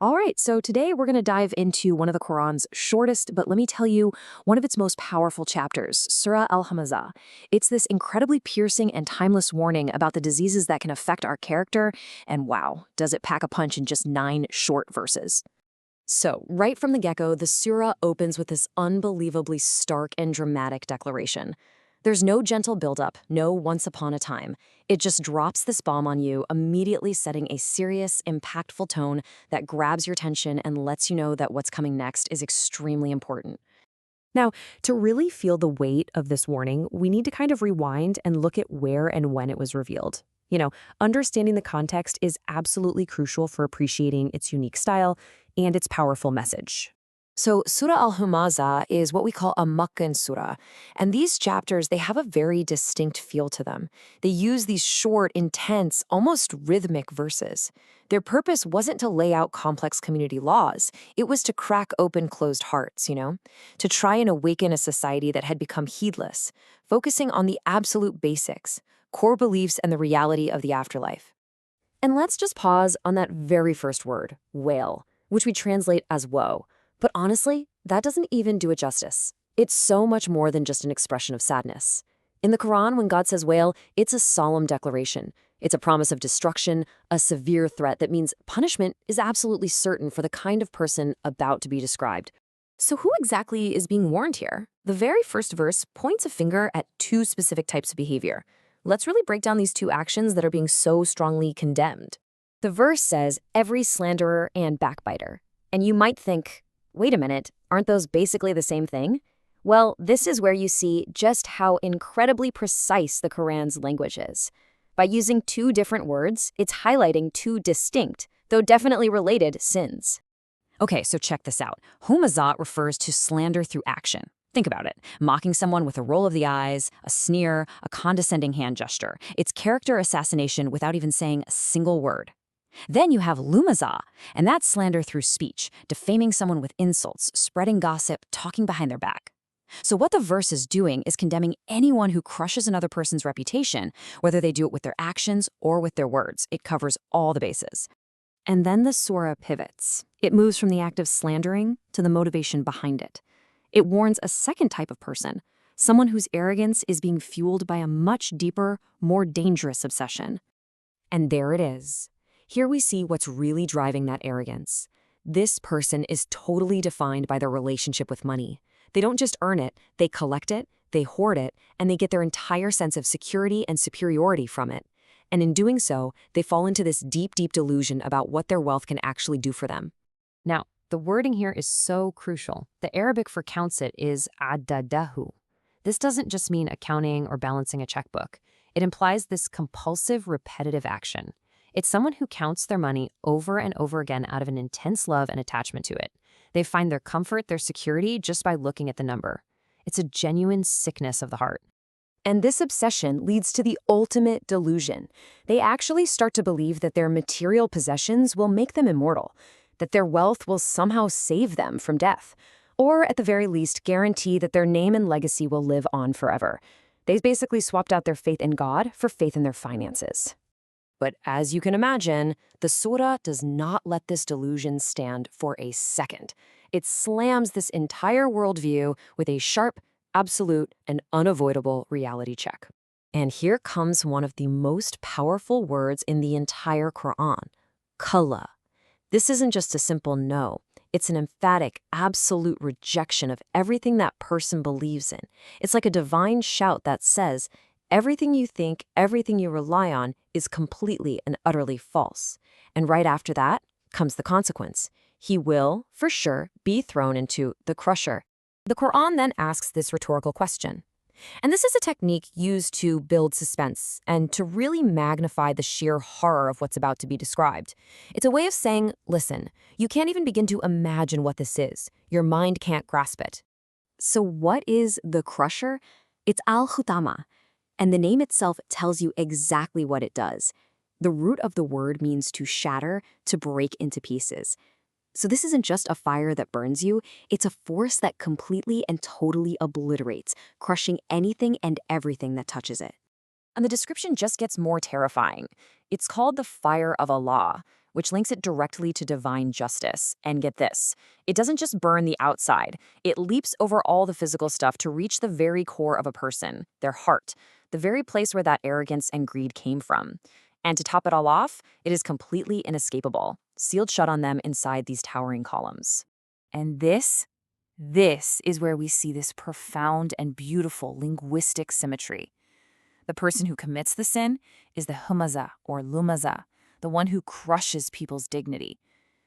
All right, so today we're going to dive into one of the Quran's shortest, but let me tell you, one of its most powerful chapters, Surah Al-Humazah. It's this incredibly piercing and timeless warning about the diseases that can affect our character, and wow, does it pack a punch in just 9 short verses. So, right from the get-go, the surah opens with this unbelievably stark and dramatic declaration. There's no gentle buildup, no once upon a time. It just drops this bomb on you, immediately setting a serious, impactful tone that grabs your attention and lets you know that what's coming next is extremely important. Now, to really feel the weight of this warning, we need to kind of rewind and look at where and when it was revealed. Understanding the context is absolutely crucial for appreciating its unique style and its powerful message. So Surah Al-Humazah is what we call a Makkan surah, and these chapters, they have a very distinct feel to them. They use these short, intense, almost rhythmic verses. Their purpose wasn't to lay out complex community laws. It was to crack open closed hearts, to try and awaken a society that had become heedless, focusing on the absolute basics, core beliefs, and the reality of the afterlife. And let's just pause on that very first word, wail, which we translate as woe. But honestly, that doesn't even do it justice. It's so much more than just an expression of sadness. In the Quran, when God says wail, it's a solemn declaration. It's a promise of destruction, a severe threat that means punishment is absolutely certain for the kind of person about to be described. So who exactly is being warned here? The very first verse points a finger at 2 specific types of behavior. Let's really break down these 2 actions that are being so strongly condemned. The verse says, every slanderer and backbiter. And you might think, wait a minute, aren't those basically the same thing? Well, this is where you see just how incredibly precise the Quran's language is. By using 2 different words, it's highlighting 2 distinct, though definitely related, sins. Okay, so check this out. Humazah refers to slander through action. Think about it. Mocking someone with a roll of the eyes, a sneer, a condescending hand gesture. It's character assassination without even saying a single word. Then you have Lumazah, and that's slander through speech, defaming someone with insults, spreading gossip, talking behind their back. So what the verse is doing is condemning anyone who crushes another person's reputation, whether they do it with their actions or with their words. It covers all the bases. And then the surah pivots. It moves from the act of slandering to the motivation behind it. It warns a second type of person, someone whose arrogance is being fueled by a much deeper, more dangerous obsession. And there it is. Here we see what's really driving that arrogance. This person is totally defined by their relationship with money. They don't just earn it, they collect it, they hoard it, and they get their entire sense of security and superiority from it. And in doing so, they fall into this deep, deep delusion about what their wealth can actually do for them. Now, the wording here is so crucial. The Arabic for counts it is adadahu. This doesn't just mean accounting or balancing a checkbook. It implies this compulsive, repetitive action. It's someone who counts their money over and over again out of an intense love and attachment to it. They find their comfort, their security, just by looking at the number. It's a genuine sickness of the heart. And this obsession leads to the ultimate delusion. They actually start to believe that their material possessions will make them immortal, that their wealth will somehow save them from death, or at the very least guarantee that their name and legacy will live on forever. They basically swapped out their faith in God for faith in their finances. But as you can imagine, the surah does not let this delusion stand for a second. It slams this entire worldview with a sharp, absolute, and unavoidable reality check. And here comes one of the most powerful words in the entire Quran, kalla. This isn't just a simple no. It's an emphatic, absolute rejection of everything that person believes in. It's like a divine shout that says, everything you think, everything you rely on is completely and utterly false. And right after that comes the consequence. He will, for sure, be thrown into the crusher. The Quran then asks this rhetorical question. And this is a technique used to build suspense and to really magnify the sheer horror of what's about to be described. It's a way of saying, listen, you can't even begin to imagine what this is. Your mind can't grasp it. So what is the crusher? It's al-khutama. And the name itself tells you exactly what it does. The root of the word means to shatter, to break into pieces. So this isn't just a fire that burns you, it's a force that completely and totally obliterates, crushing anything and everything that touches it. And the description just gets more terrifying. It's called the fire of Allah, which links it directly to divine justice. And get this, it doesn't just burn the outside, it leaps over all the physical stuff to reach the very core of a person, their heart, the very place where that arrogance and greed came from. And to top it all off, it is completely inescapable, sealed shut on them inside these towering columns. And this is where we see this profound and beautiful linguistic symmetry. The person who commits the sin is the Humazah or Lumazah, the one who crushes people's dignity.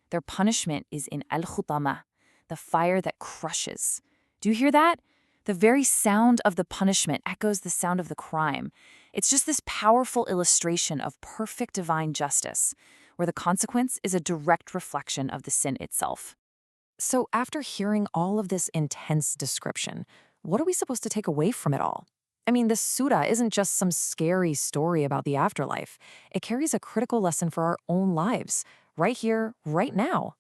Their punishment is in al-khutama, the fire that crushes. Do you hear that? The very sound of the punishment echoes the sound of the crime. It's just this powerful illustration of perfect divine justice, where the consequence is a direct reflection of the sin itself. So after hearing all of this intense description, what are we supposed to take away from it all? I mean, this surah isn't just some scary story about the afterlife. It carries a critical lesson for our own lives, right here, right now.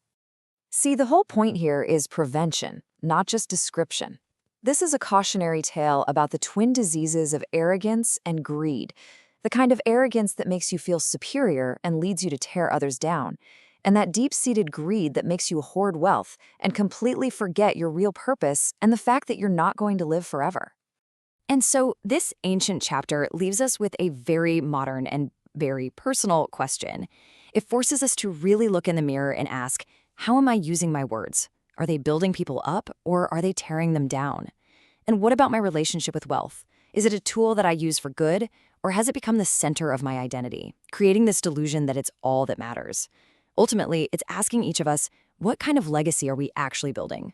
See, the whole point here is prevention, not just description. This is a cautionary tale about the twin diseases of arrogance and greed, the kind of arrogance that makes you feel superior and leads you to tear others down, and that deep-seated greed that makes you hoard wealth and completely forget your real purpose and the fact that you're not going to live forever. And so this ancient chapter leaves us with a very modern and very personal question. It forces us to really look in the mirror and ask, how am I using my words? Are they building people up or are they tearing them down? And what about my relationship with wealth? Is it a tool that I use for good, or has it become the center of my identity, creating this delusion that it's all that matters? Ultimately, it's asking each of us, what kind of legacy are we actually building?